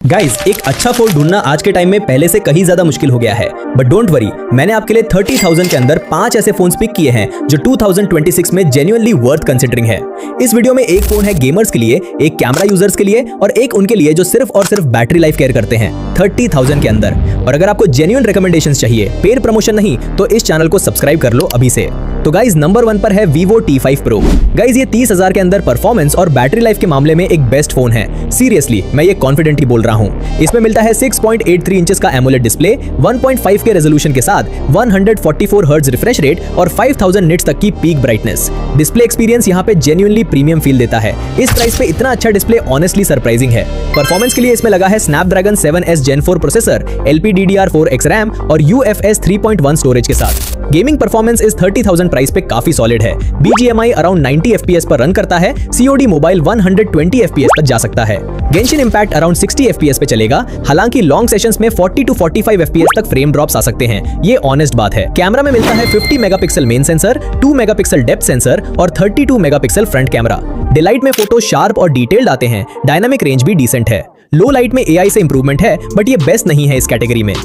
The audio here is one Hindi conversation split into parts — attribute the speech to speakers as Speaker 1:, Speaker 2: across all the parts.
Speaker 1: गाइस, एक अच्छा फोन ढूंढना आज के टाइम में पहले से कहीं ज्यादा मुश्किल हो गया है, बट डोंट वरी, मैंने आपके लिए 30,000 के अंदर 5 ऐसे फोन्स पिक किए हैं जो 2026 में जेन्युइनली वर्थ कंसिडरिंग है। इस वीडियो में एक फोन है गेमर्स के लिए, एक कैमरा यूजर्स के लिए और एक उनके लिए जो सिर्फ और सिर्फ बैटरी लाइफ केयर करते हैं 30,000 के अंदर। और अगर आपको जेन्युइन रिकमेंडेशंस चाहिए, पेड प्रमोशन नहीं, तो इस चैनल को सब्सक्राइब कर लो अभी से। तो गाइज, नंबर 1 पर है Vivo T5 Pro। गाइज, ये 30,000 के अंदर परफॉर्मेंस और बैटरी लाइफ के मामले में एक बेस्ट फोन है। सीरियसली, मैं ये कॉन्फिडेंटली बोल रहा हूँ। इसमें मिलता है 6.83 इंचेस का एमोलेड डिस्प्ले, 1.5 के रेजोल्यूशन के साथ 144 हर्ट्ज रिफ्रेश रेट और 5000 निट्स तक की पीक ब्राइटनेस। डिस्प्ले एक्सपीरियंस यहाँ पे जेन्युइनली प्रीमियम फील देता है। इस प्राइस पे इतना अच्छा डिस्प्ले ऑनेस्टली सरप्राइजिंग है। परफॉर्मेंस के लिए इसमें लगा है Snapdragon 7S Gen 4 processor, LPDDR4X RAM और UFS 3.1 स्टोरेज के साथ। गेमिंग परफॉर्मेंस इस 30,000 प्राइस पे काफी सॉलिड है। BGMI अराउंड 90 FPS पर रन करता है। COD मोबाइल 120 FPS तक जा सकता है। Genshin Impact अराउंड 60 FPS पे चलेगा। हालांकि लॉन्ग सेशंस में 40 to 45 FPS तक फ्रेम ड्रॉप्स आ सकते हैं, ये ऑनेस्ट बात है। कैमरा में मिलता है 50 megapixel main sensor, 2 megapixel depth sensor और 32 मेगापिक्सल फ्रंट कैमरा। डिलाइट में फोटो शार्प और डिटेल्ड आते हैं। डायनामिक रेंज भी डिसेंट है। लो लाइट में AI से इंप्रूवमेंट है, बट ये बेस्ट नहीं है इस कैटेगरी में।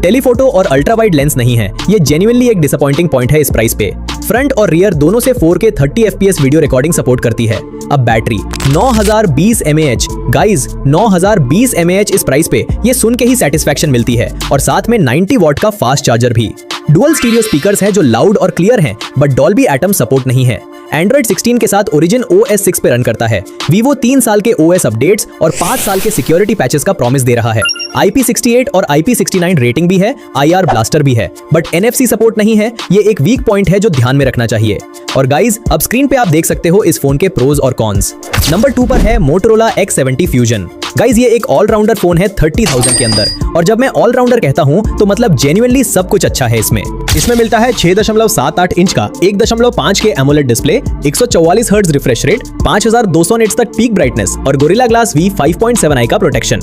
Speaker 1: टेलीफोटो और अल्ट्रा वाइड लेंस नहीं है, ये जेन्युइनली एक डिसअपॉइंटिंग पॉइंट है इस प्राइस पे। फ्रंट और रियर दोनों से 4K 30 FPS video recording support करती है। अब बैटरी 9020 mAh। गाइज, 9020 mAh इस प्राइस पे ये सुन के ही सेटिस्फैक्शन मिलती है, और साथ में 90 वॉट का फास्ट चार्जर भी। डुअल स्टीरियो स्पीकर्स हैं जो लाउड और क्लियर हैं, बट डॉल्बी एटम सपोर्ट नहीं है। Android 16 के साथ Origin OS 6 पे रन करता है। Vivo 3 साल के OS अपडेट्स और 5 साल के सिक्योरिटी पैचेस का प्रॉमिस दे रहा है। IP68 और IP69 रेटिंग भी है, IR ब्लास्टर भी है, बट NFC सपोर्ट नहीं है। ये एक वीक पॉइंट है जो ध्यान में रखना चाहिए। और गाइज, अब स्क्रीन पे आप देख सकते हो इस फोन के प्रोज और कॉन्स। नंबर 2 पर है Motorola X70 Fusion। गाइज, ये एक ऑलराउंडर फोन है 30,000 के अंदर, और जब मैं ऑलराउंडर कहता हूँ तो मतलब जेन्युइनली सब कुछ अच्छा है इसमें। इसमें मिलता है 6.78 इंच का 1.5 के AMOLED display, 144 hertz refresh rate, 5200 nits तक पीक ब्राइटनेस और गोरिल्ला ग्लास V 5.7i का प्रोटेक्शन।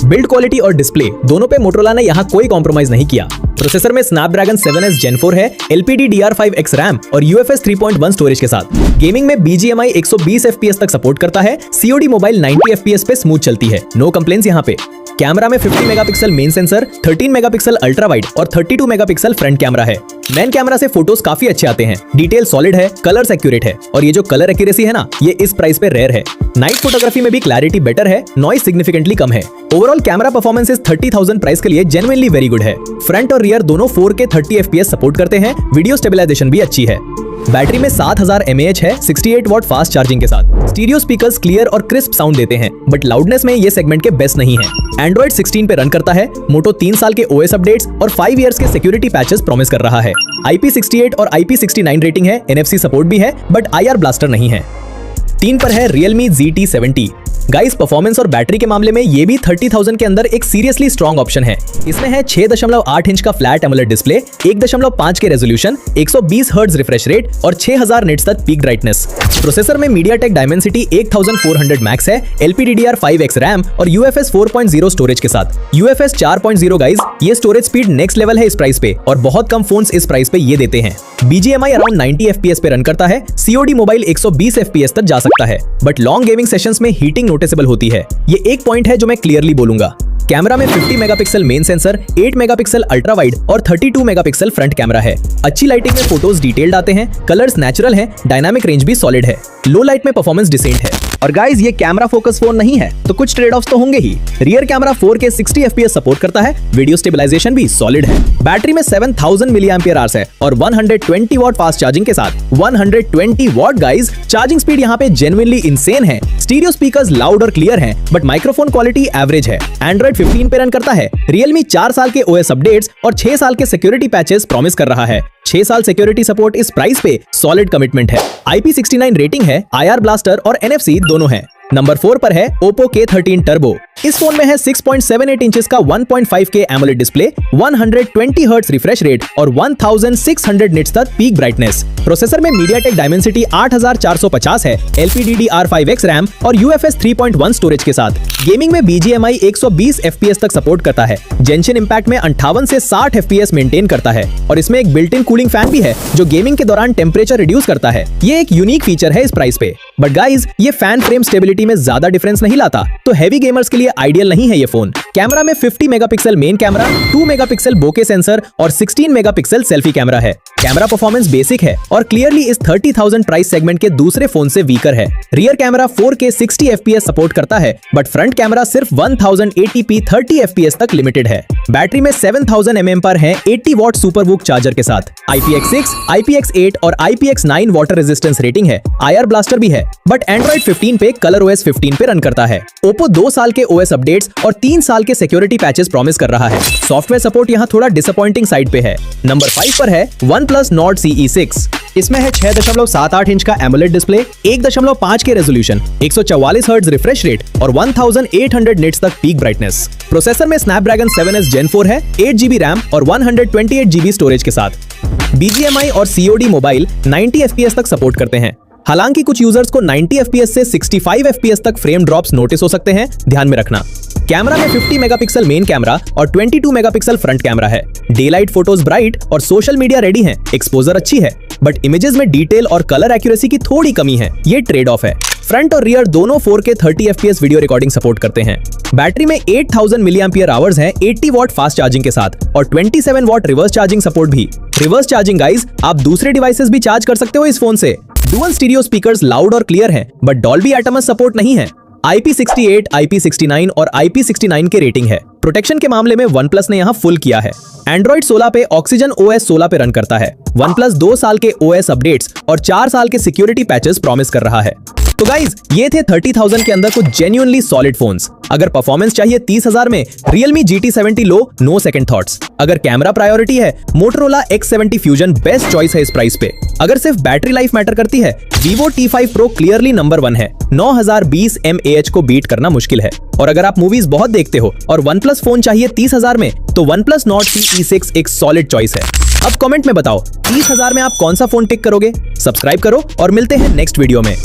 Speaker 1: बिल्ड क्वालिटी और डिस्प्ले दोनों पे मोटोरोला ने यहाँ कोई कॉम्प्रोमाइज नहीं किया। प्रोसेसर में Snapdragon 7S Gen 4 है, LPDDR5X रैम और UFS 3.1 स्टोरेज के साथ। गेमिंग में BGMI 120 FPS तक सपोर्ट करता है। COD मोबाइल 90 FPS पे स्मूथ चलती है, नो कंप्लेंट्स यहाँ पे। कैमरा में 50 megapixel main sensor, 13 megapixel ultra wide और 32 मेगापिक्सल फ्रंट कैमरा है। मेन कैमरा से फोटोज काफी अच्छे आते हैं, डिटेल सॉलिड है, कलर्स एक्यूरेट है, और ये जो कलर एक्यूरेसी है ना, ये इस प्राइस पे रेयर है। नाइट फोटोग्राफी में भी क्लैरिटी बेटर है, नॉइज सिग्निफिकेंटली कम है। ओवरऑल कैमरा परफॉर्मेंस इस 30,000 प्राइस के लिए जेन्युइनली वेरी गुड है। फ्रंट और रियर दोनों 4K 30 FPS सपोर्ट करते हैं। वीडियो स्टेबलाइजेशन भी अच्छी है। बैटरी में 7000 mAh है, 68 वॉट फास्ट चार्जिंग के साथ। स्टीरियो स्पीकर्स क्लियर और क्रिस्प साउंड देते हैं, बट लाउडनेस में ये सेगमेंट के बेस्ट नहीं है। Android 16 पे रन करता है। मोटो 3 साल के OS अपडेट्स और 5 इयर्स के सिक्योरिटी पैचेस प्रॉमिस कर रहा है। IP68 और IP69 रेटिंग है, NFC सपोर्ट भी है, बट IR ब्लास्टर नहीं है। 3 पर है Realme ZT70। गाइस, परफॉर्मेंस और बैटरी के मामले में ये भी 30,000 के अंदर एक सीरियसली स्ट्रॉन्ग ऑप्शन है। इसमें है 6.8 इंच का फ्लैट एमोलेड डिस्प्ले, 1.5 के रेजोल्यूशन, 120 हर्ट्ज रिफ्रेश रेट और 6000 निट्स तक पीक ब्राइटनेस। प्रोसेसर में MediaTek Dimensity 8400 Max है, LPDDR5X रैम और UFS 4.0 स्टोरेज के साथ। UFS 4.0 गाइस, ये स्टोरेज स्पीड नेक्स्ट लेवल है इस प्राइस पे, और बहुत कम फोन्स इस प्राइस पे ये देते हैं। BGMI अराउंड 90 FPS पे रन करता है। COD मोबाइल 120 FPS तक जा सकता है, बट लॉन्ग गेमिंग सेशंस में हीटिंग नोटिसेबल होती है। ये एक पॉइंट है जो मैं क्लियरली बोलूंगा। कैमरा में 50 megapixel main sensor, 8 megapixel ultra wide और 32 मेगापिक्सल फ्रंट कैमरा है। अच्छी लाइटिंग में फोटोज डिटेल्ड आते हैं, कलर्स नेचुरल हैं, डायनामिक रेंज भी सॉलिड है। लो लाइट में परफॉर्मेंस डिसेंट है। और गाइज, ये कैमरा फोकस फोन नहीं है, तो कुछ ट्रेड ऑफ्स तो होंगे ही। Rear camera 4K 60 FPS support करता है। वीडियो स्टेबलाइजेशन भी सॉलिड है। बैटरी में 7000 mAh है और 120 वॉट फास्ट चार्जिंग के साथ। 120 वॉट गाइज, चार्जिंग स्पीड यहाँ पे जेन्युइनली इंसेन है। स्टीरियो स्पीकर्स लाउड और क्लियर हैं, बट माइक्रोफोन क्वालिटी एवरेज है। Android 15 पे रन करता है। Realme 4 साल के OS अपडेट्स और 6 साल के सिक्योरिटी पैचेस प्रॉमिस कर रहा है। 6 साल सिक्योरिटी सपोर्ट इस प्राइस पे सॉलिड कमिटमेंट है। IP69 रेटिंग है, IR ब्लास्टर और NFC दोनों हैं। नंबर 4 पर है Oppo K13 Turbo। इस फोन में है 6.78 इंचेस का 1.5K AMOLED display, 120 hertz refresh rate और 1600 निट्स तक पीक ब्राइटनेस। प्रोसेसर में MediaTek Dimensity 8450 है, LPDDR5X रैम और UFS 3.1 स्टोरेज के साथ। गेमिंग में BGMI 120 FPS तक सपोर्ट करता है। Genshin Impact में 58 से 60 FPS मेंटेन करता है, और इसमें एक बिल्ट इन कूलिंग फैन भी है जो गेमिंग के दौरान टेम्परेचर रिड्यूस करता है। ये एक यूनिक फीचर है इस प्राइस पे। बट गाइज ये फैन फ्रेम स्टेबिलिटी में ज्यादा डिफरेंस नहीं लाता, तो हैवी गेमर्स के लिए आइडियल नहीं है ये फोन। कैमरा में 50 मेगापिक्सल मेन कैमरा, 2 मेगापिक्सल बोके सेंसर और 16 मेगापिक्सल सेल्फी कैमरा है। कैमरा परफॉर्मेंस बेसिक है और क्लियरली इस 30,000 प्राइस सेगमेंट के दूसरे फोन से वीकर है। Rear camera 4K 60 FPS support करता है, बट फ्रंट कैमरा सिर्फ 1080p 30 FPS तक लिमिटेड है। बैटरी में 7000 mAh पर है 80 वॉट सुपरबुक चार्जर के साथ। IPX6, IPX8 और IPX9 वाटर रेजिस्टेंस रेटिंग है। IR ब्लास्टर भी है, बट Android 15 पे ColorOS 15 पे रन करता है। Oppo 2 साल के OS अपडेट्स और 3 साल के सिक्योरिटी पैचेस प्रॉमिस कर रहा है। सॉफ्टवेयर सपोर्ट यहाँ थोड़ा डिसअपॉइंटिंग साइड पे है। नंबर 5 पर है OnePlus Nord CE6। इसमें है 6.78 इंच का AMOLED डिस्प्ले, 1.5 के रेजोल्यूशन, 144 हर्ट्ज रिफ्रेश रेट और 1800 निट्स तक पीक ब्राइटनेस। प्रोसेसर में Snapdragon 7S Gen 4 है, 8GB रैम और 128GB स्टोरेज के साथ। BGMI और COD मोबाइल 90 FPS तक सपोर्ट करते हैं। हालांकि कुछ यूजर्स को 90 FPS से 65 FPS तक फ्रेम ड्रॉप्स नोटिस हो सकते हैं, ध्यान में रखना। कैमरा में 50 मेगापिक्सल मेन कैमरा और 22 मेगापिक्सल फ्रंट कैमरा है। डे लाइट फोटोज ब्राइट और सोशल मीडिया रेडी हैं। एक्सपोजर अच्छी है, बट इमेजेस में डिटेल और कलर एक्यूरेसी की थोड़ी कमी है, ये ट्रेड ऑफ है। फ्रंट और रियर दोनों 4K 30 FPS video recording support करते हैं। बैटरी में 8000 mAh है 80 वॉट फास्ट चार्जिंग के साथ और 27 वॉट रिवर्स चार्जिंग सपोर्ट भी। रिवर्स चार्जिंग गाइस, आप दूसरे डिवाइसेस भी चार्ज कर सकते हो इस फोन से। डुअल स्टीरियो स्पीकर्स लाउड और क्लियर हैं, बट डॉल्बी एटमॉस सपोर्ट नहीं है। IP68, IP69 और IP69 के रेटिंग है। प्रोटेक्शन के मामले में OnePlus ने यहाँ फुल किया है। Android 16 पे Oxygen OS 16 पे रन करता है। OnePlus 2 साल के OS अपडेट्स और 4 साल के सिक्योरिटी पैचेस प्रॉमिस कर रहा है। तो गाइज ये थे 30,000 के अंदर कुछ जेन्युइनली सॉलिड फोन्स। अगर परफॉर्मेंस चाहिए 30,000 में, Realme GT70 लो, नो सेकंड थॉट्स। अगर कैमरा प्रायोरिटी है, Motorola X70 Fusion best choice है इस प्राइस पे। अगर सिर्फ बैटरी लाइफ मैटर करती है, Vivo T5 Pro clearly number 1 है। 9020 mAh को बीट करना मुश्किल है। और अगर आप मूवीज बहुत देखते हो और OnePlus फोन चाहिए 30,000 में, तो OnePlus Nord CE6 एक सॉलिड चॉइस है। अब कमेंट में बताओ 30,000 में आप कौन सा फोन पिक करोगे। सब्सक्राइब करो और मिलते हैं नेक्स्ट वीडियो में।